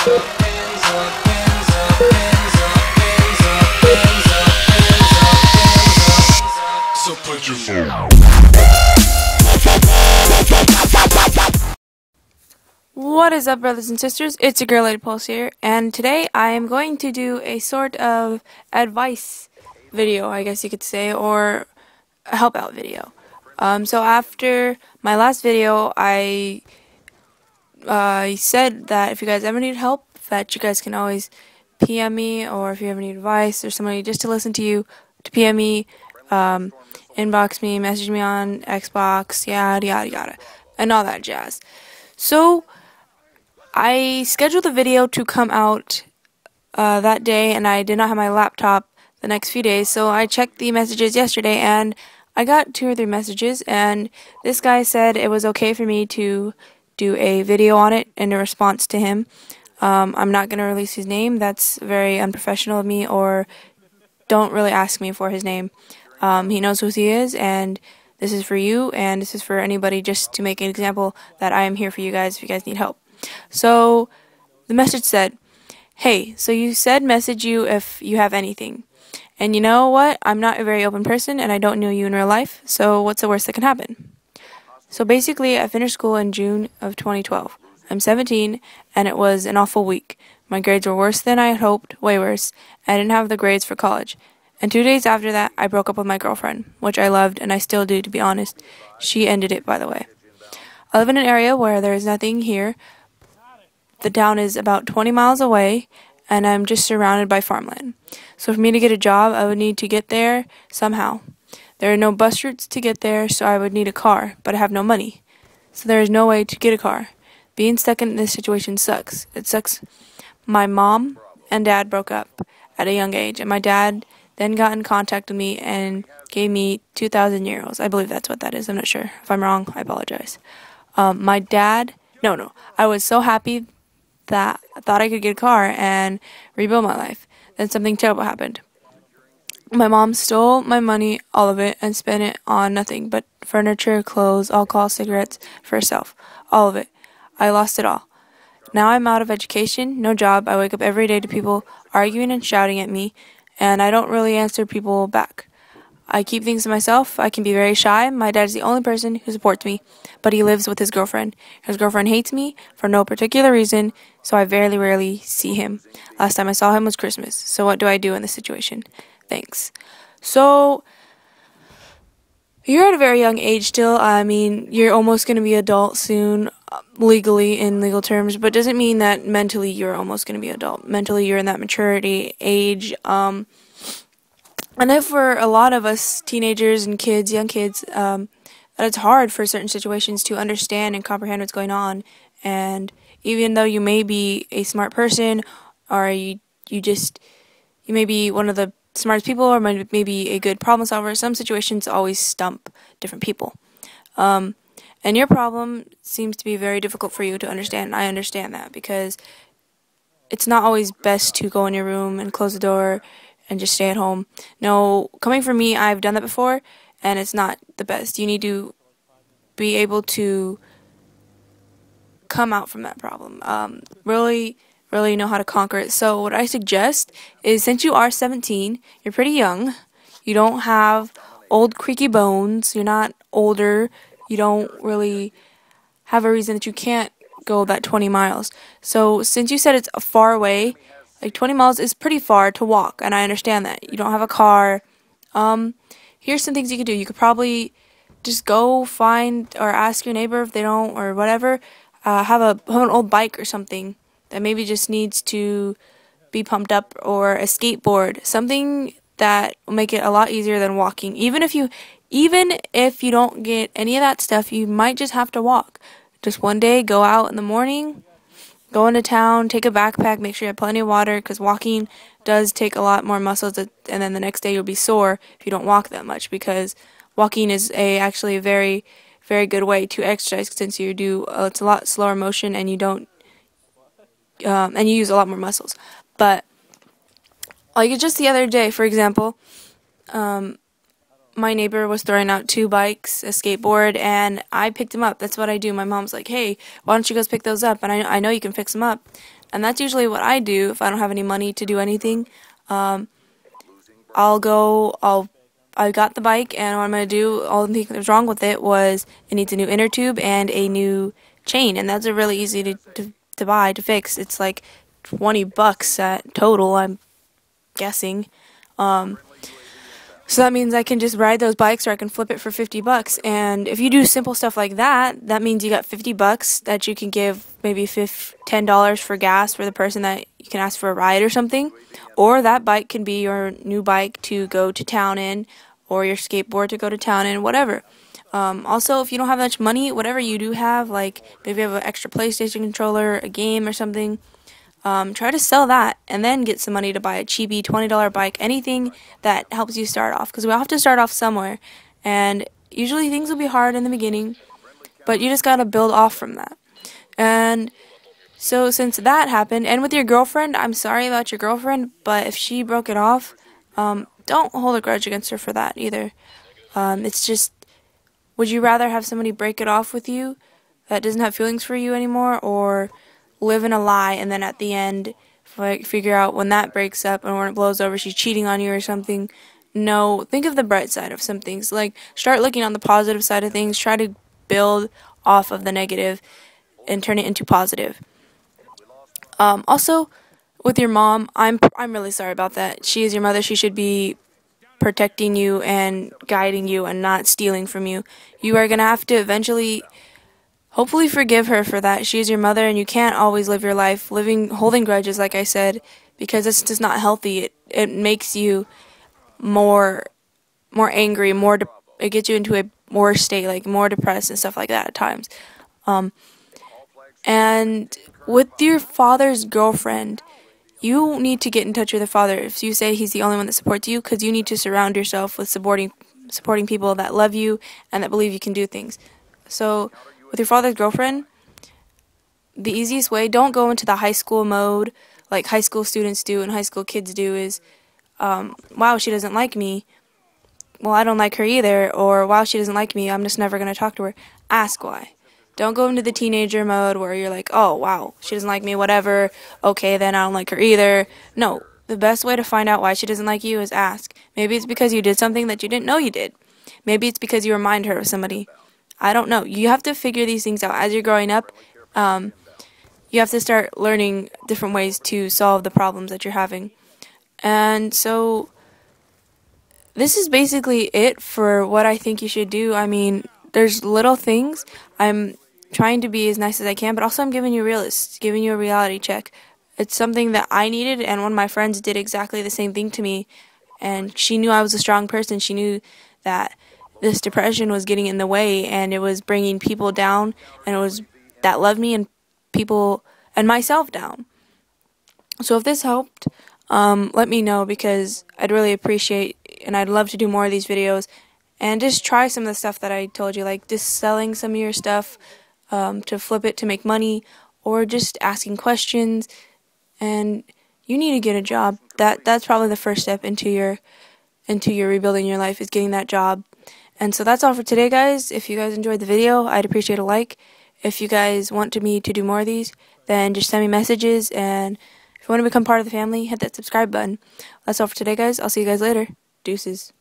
So put your phone. What is up, brothers and sisters? It's your girl Lady Pulse here, and today I am going to do a sort of advice video, I guess you could say, or a help out video. So after my last video, I said that if you guys ever need help, that you guys can always PM me, or if you ever need advice or somebody just to listen to you, to PM me, inbox me, message me on Xbox, yada yada yada, and all that jazz. So I scheduled the video to come out that day, and I did not have my laptop the next few days, so I checked the messages yesterday, and I got 2 or 3 messages, and this guy said it was okay for me to do a video on it in a response to him. I'm not going to release his name. That's very unprofessional of me, or don't really ask me for his name. He knows who he is, and this is for you, and this is for anybody, just to make an example that I am here for you guys if you guys need help. So the message said, "Hey, so you said message you if you have anything. And you know what? I'm not a very open person, and I don't know you in real life, so what's the worst that can happen?" So basically, I finished school in June of 2012. I'm 17, and it was an awful week. My grades were worse than I had hoped, way worse. I didn't have the grades for college. And 2 days after that, I broke up with my girlfriend, which I loved, and I still do, to be honest. She ended it, by the way. I live in an area where there is nothing here. The town is about 20 miles away, and I'm just surrounded by farmland. So for me to get a job, I would need to get there somehow. There are no bus routes to get there, so I would need a car, but I have no money. So there is no way to get a car. Being stuck in this situation sucks. It sucks. My mom and dad broke up at a young age, and my dad then got in contact with me and gave me 2,000 euros. I believe that's what that is. I'm not sure. If I'm wrong, I apologize. My dad, no, I was so happy that I thought I could get a car and rebuild my life. Then something terrible happened. My mom stole my money, all of it, and spent it on nothing but furniture, clothes, alcohol, cigarettes, for herself. All of it. I lost it all. Now I'm out of education, no job. I wake up every day to people arguing and shouting at me, and I don't really answer people back. I keep things to myself. I can be very shy. My dad is the only person who supports me, but he lives with his girlfriend. His girlfriend hates me for no particular reason, so I very rarely see him. Last time I saw him was Christmas. So what do I do in this situation? Thanks. So you're at a very young age still. I mean, you're almost going to be adult soon, legally, in legal terms, but doesn't mean that mentally you're almost going to be adult. Mentally, you're in that maturity age. And if for a lot of us teenagers and kids, young kids, that it's hard for certain situations to understand and comprehend what's going on. And even though you may be a smart person, or you may be one of the smartest people, or maybe a good problem solver, some situations always stump different people. And your problem seems to be very difficult for you to understand. I understand that, because it's not always best to go in your room and close the door and just stay at home. No, coming from me, I've done that before, and it's not the best. You need to be able to come out from that problem. Really know how to conquer it. So what I suggest is, since you are 17, you're pretty young, you don't have old creaky bones, you're not older, you don't really have a reason that you can't go that 20 miles. So since you said it's far away, like 20 miles is pretty far to walk, and I understand that. You don't have a car. Here's some things you could do. You could probably just go find or ask your neighbor if they don't, or whatever. Have an old bike or something that maybe just needs to be pumped up, or a skateboard, something that will make it a lot easier than walking. Even if you don't get any of that stuff, you might just have to walk. Just one day, go out in the morning, go into town, take a backpack, make sure you have plenty of water, because walking does take a lot more muscles, and then the next day you'll be sore if you don't walk that much, because walking is actually a very, very good way to exercise, since it's a lot slower motion, and you don't and you use a lot more muscles. But like just the other day, for example, my neighbor was throwing out 2 bikes, a skateboard, and I picked them up. That's what I do. My mom's like, "Hey, why don't you guys pick those up? And I know you can fix them up." And that's usually what I do if I don't have any money to do anything. I got the bike, and what I'm going to do, all the thing that was wrong with it was it needs a new inner tube and a new chain, and that's a really easy to buy, to fix. It's like $20 at total, I'm guessing. So that means I can just ride those bikes, or I can flip it for $50. And if you do simple stuff like that, that means you got $50 that you can give maybe $10 for gas for the person that you can ask for a ride or something. Or that bike can be your new bike to go to town in, or your skateboard to go to town in, whatever. Also, if you don't have much money, whatever you do have, like maybe you have an extra PlayStation controller, a game or something, try to sell that and then get some money to buy a cheapy $20 bike, anything that helps you start off, because we all have to start off somewhere, and usually things will be hard in the beginning, but you just got to build off from that. And so since that happened, and with your girlfriend, I'm sorry about your girlfriend, but if she broke it off, don't hold a grudge against her for that either. It's just, would you rather have somebody break it off with you that doesn't have feelings for you anymore, or live in a lie and then at the end figure out when that breaks up and when it blows over she's cheating on you or something? No, think of the bright side of some things. Like, start looking on the positive side of things. Try to build off of the negative and turn it into positive. Also, with your mom, I'm really sorry about that. She is your mother. She should be protecting you and guiding you and not stealing from you. You are going to have to eventually, hopefully, forgive her for that. She is your mother, and you can't always live your life holding grudges, like I said, because it's just not healthy. It makes you more angry, it gets you into a worse state, like more depressed and stuff like that at times. And with your father's girlfriend, you need to get in touch with your father. If you say he's the only one that supports you, because you need to surround yourself with supporting people that love you and that believe you can do things. So with your father's girlfriend, the easiest way, don't go into the high school mode like high school students do and high school kids do, is, wow, she doesn't like me. Well, I don't like her either. Or, wow, she doesn't like me. I'm just never going to talk to her. Ask why. Don't go into the teenager mode where you're like, oh, wow, she doesn't like me, whatever. Okay, then I don't like her either. No, the best way to find out why she doesn't like you is ask. Maybe it's because you did something that you didn't know you did. Maybe it's because you remind her of somebody. I don't know. You have to figure these things out. As you're growing up, you have to start learning different ways to solve the problems that you're having. And so this is basically it for what I think you should do. I mean, there's little things. I'm trying to be as nice as I can, but also I'm giving you a reality check. It's something that I needed, and one of my friends did exactly the same thing to me, and she knew I was a strong person. She knew that this depression was getting in the way, and it was bringing people down, and it was that loved me and people and myself down. So if this helped, let me know, because I'd really appreciate, and I'd love to do more of these videos, and just try some of the stuff that I told you, like just selling some of your stuff to flip it to make money, or just asking questions. And you need to get a job. That's probably the first step into your rebuilding your life, is getting that job. And so that's all for today, guys. If you guys enjoyed the video, I'd appreciate a like. If you guys want me to do more of these, then just send me messages. And if you want to become part of the family, hit that subscribe button. That's all for today, guys. I'll see you guys later. Deuces.